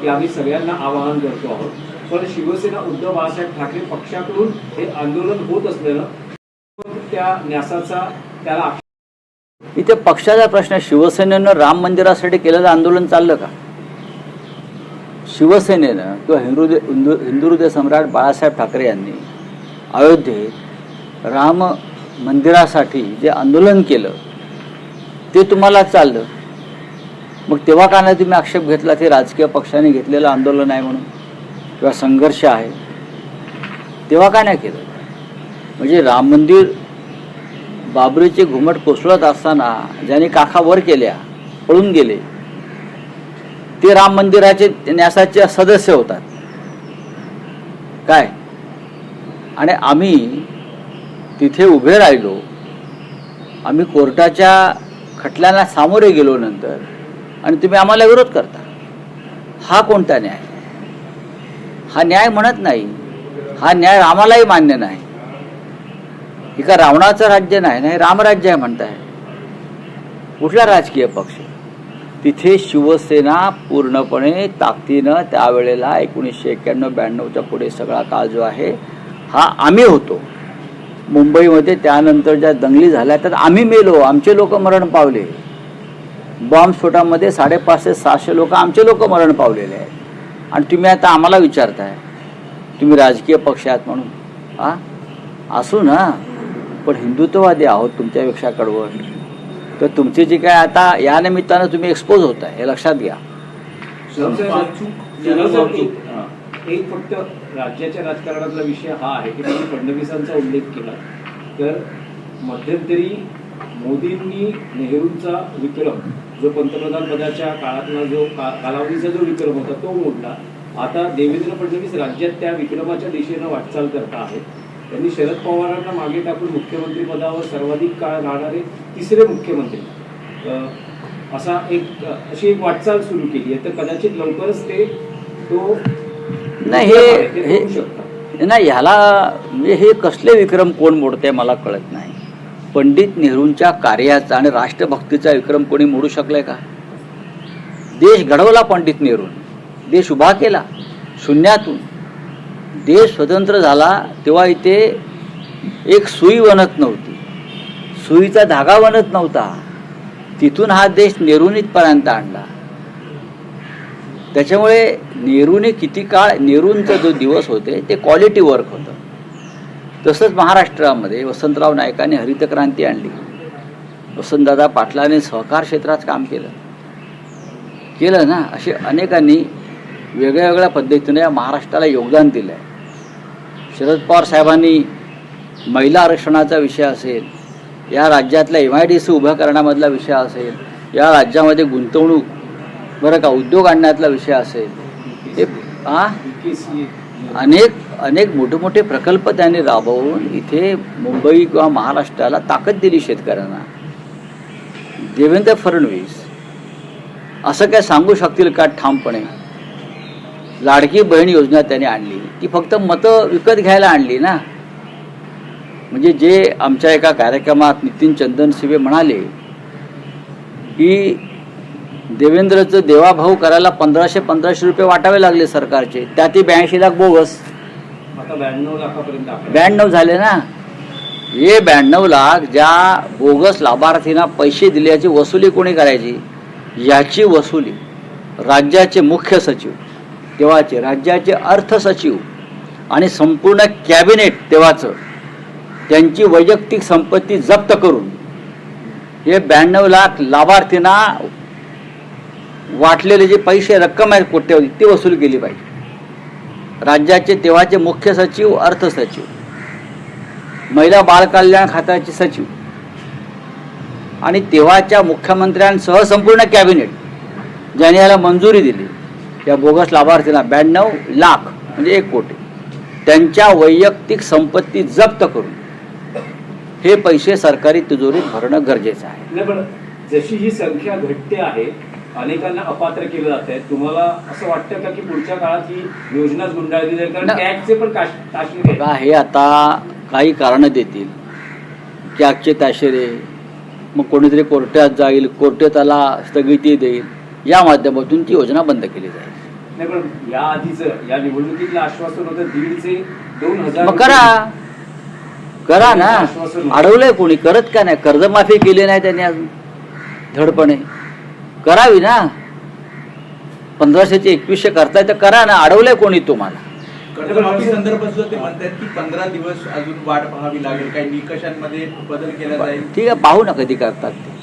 की आम्ही सगळ्यांना आवाहन करतो आहोत, पण शिवसेना उद्धव बाळासाहेब ठाकरे पक्षाकडून हे आंदोलन होत असलेलं त्या न्यासाचा त्याला इथे पक्षाचा प्रश्न. शिवसेनेनं राम मंदिरासाठी केलेलं आंदोलन चाललं का? शिवसेनेनं किंवा हिंदू हृदय सम्राट बाळासाहेब ठाकरे यांनी अयोध्येत राम मंदिरासाठी जे आंदोलन केलं ते तुम्हाला चाललं. मग तेव्हा का नाही तुम्ही आक्षेप घेतला ते राजकीय पक्षाने घेतलेलं आंदोलन आहे म्हणून किंवा संघर्ष आहे? तेव्हा का नाही केलं? म्हणजे राम मंदिर बाबरीचे घुमट कोसळत असताना ज्यांनी काखा वर केल्या, पळून गेले, ते राम मंदिराचे न्यासाचे सदस्य होतात काय? आणि आम्ही तिथे उभे राहिलो, आम्ही कोर्टाच्या खटल्यांना सामोरे गेलो नंतर, आणि तुम्ही आम्हाला विरोध करता. हा कोणता न्याय? हा न्याय म्हणत नाही. हा न्याय आम्हालाही मान्य नाही. हे का रावणाचं राज्य नाही, नाही रामराज्य आहे म्हणताय. कुठला राजकीय पक्ष? तिथे शिवसेना पूर्णपणे ताकदीनं त्यावेळेला 1991-92च्या पुढे सगळा काळ जो आहे हा आम्ही होतो. मुंबईमध्ये त्यानंतर ज्या दंगली झाल्या त्यात आम्ही मेलो, आमचे लोक मरण पावले. बॉम्बस्फोटामध्ये 550-600 लोक आमचे लोक मरण पावलेले आहेत. आणि तुम्ही आता आम्हाला विचारताय तुम्ही राजकीय पक्ष आहात म्हणून. असू ना, पण हिंदुत्ववादी आहोत तुमच्यापेक्षा कडवट. तर तुमचे जे काय आता या निमित्तानं तुम्ही एक्सपोज होताय हे लक्षात घ्या. एक फक्त राज्याच्या राजकारणातला विषय हा आहे की तुम्ही फडणवीसांचा उल्लेख केला तर मध्यंतरी मोदींनी नेहरूंचा विक्रम जो पंतप्रधान पदाच्या काळातला जो कालावधीचा जो विक्रम होता तो मोडला. आता देवेंद्र फडणवीस राज्यात त्या विक्रमाच्या दिशेनं वाटचाल करत आहेत. त्यांनी शरद पवारांना मागे टाकून मुख्यमंत्री पदावर सर्वाधिक काळ राहणारे तिसरे मुख्यमंत्री अशी एक वाटचाल सुरू केली आहे. तर कदाचित लवकरच ते तो नाही हे नाही ह्याला म्हणजे हे कसले विक्रम कोण मोडते मला कळत नाही. पंडित नेहरूंच्या कार्याचा आणि राष्ट्रभक्तीचा विक्रम कोणी मोडू शकलाय का? देश घडवला पंडित नेहरूंनी, देश उभा केला शून्यातून. देश स्वतंत्र झाला तेव्हा इथे एक सुई बनत नव्हती, सुईचा धागा बनत नव्हता. तिथून हा देश नेहरूंनी इथपर्यंत आणला. त्याच्यामुळे नेहरूने किती काळ, नेहरूंचा जो दिवस होते ते क्वालिटी वर्क होतं. तसंच महाराष्ट्रामध्ये वसंतराव नाईकांनी हरित क्रांती आणली, वसंतदादा पाटलाने सहकार क्षेत्रात काम केलं ना. असे अनेकांनी वेगळ्या वेगळ्या पद्धतीने या महाराष्ट्राला योगदान दिलं आहे. शरद पवार साहेबांनी महिला आरक्षणाचा विषय असेल, या राज्यातल्या MIDC उभ्या करण्यामधला विषय असेल, या राज्यामध्ये गुंतवणूक बरं का उद्योग आणण्यातला विषय असेल, हे अनेक मोठे मोठे प्रकल्प त्यांनी राबवून इथे मुंबई किंवा महाराष्ट्राला ताकद दिली शेतकऱ्यांना. देवेंद्र फडणवीस असं काय सांगू शकतील का ठामपणे? लाडकी बहीण योजना त्यांनी आणली, ती फक्त मतं विकत घ्यायला आणली ना. म्हणजे जे आमच्या एका कार्यक्रमात नितीन चंदनशिवे म्हणाले की देवेंद्रचं देवाभाऊ करायला 1500 रुपये वाटावे लागले सरकारचे, त्यात 82 लाख बोगस. 92 झाले ना. हे 92 लाख ज्या बोगस लाभार्थींना पैसे दिल्याची वसुली कोणी करायची? याची वसुली राज्याचे मुख्य सचिव, तेव्हाचे राज्याचे अर्थ सचिव आणि संपूर्ण कॅबिनेट तेव्हाचं, त्यांची वैयक्तिक संपत्ती जप्त करून हे 92 लाख लाभार्थींना वाटलेले जे पैसे रक्कम आहे कोट्यवधी ती वसूल केली पाहिजे. राज्याचे तेव्हाचे मुख्य सचिव, अर्थ सचिव, महिला बाळ कल्याण खात्याचे सचिव आणि तेव्हाच्या मुख्यमंत्र्यांसह संपूर्ण कॅबिनेट ज्याने याला मंजुरी दिली, या बोगस लाभार्थींना 92 लाख म्हणजे 1 कोटी त्यांच्या वैयक्तिक संपत्ती जप्त करून हे पैसे सरकारी तिजोरीत भरणं गरजेचं आहे. पण जशी ही संख्या घटते आहे, अनेकांना अपात्र केलं जात आहे, तुम्हाला असं वाटतं का की पुढच्या काळात ही योजनाच गुंडाळली जाईल? कारण टॅक्सचे पण ताशेरे हे आता काही कारणं देतील, टॅक्सचे ताशेरे, मग कोणीतरी कोर्टात जाईल, कोर्ट त्याला स्थगिती देईल, या माध्यमातून ती योजना बंद केली जाईल. नाही पण या आधीचं या निवडणुकीतलं आश्वासन होतं 1,500 मग करा ना. अडवलंय कोणी? करत का नाही? कर्जमाफी केली नाही त्यांनी अजून धडपणे. करावी ना. 1500 चे 2100 करताय तर करा ना. अडवलंय कोणी तुम्हाला? कर्जमाफी संदर्भात सुद्धा ते म्हणतात की 15 दिवस अजून वाट पाहावी लागेल, काही निकषांमध्ये बदल केला जाईल. ठीक आहे, पाहू ना कधी करतात ते.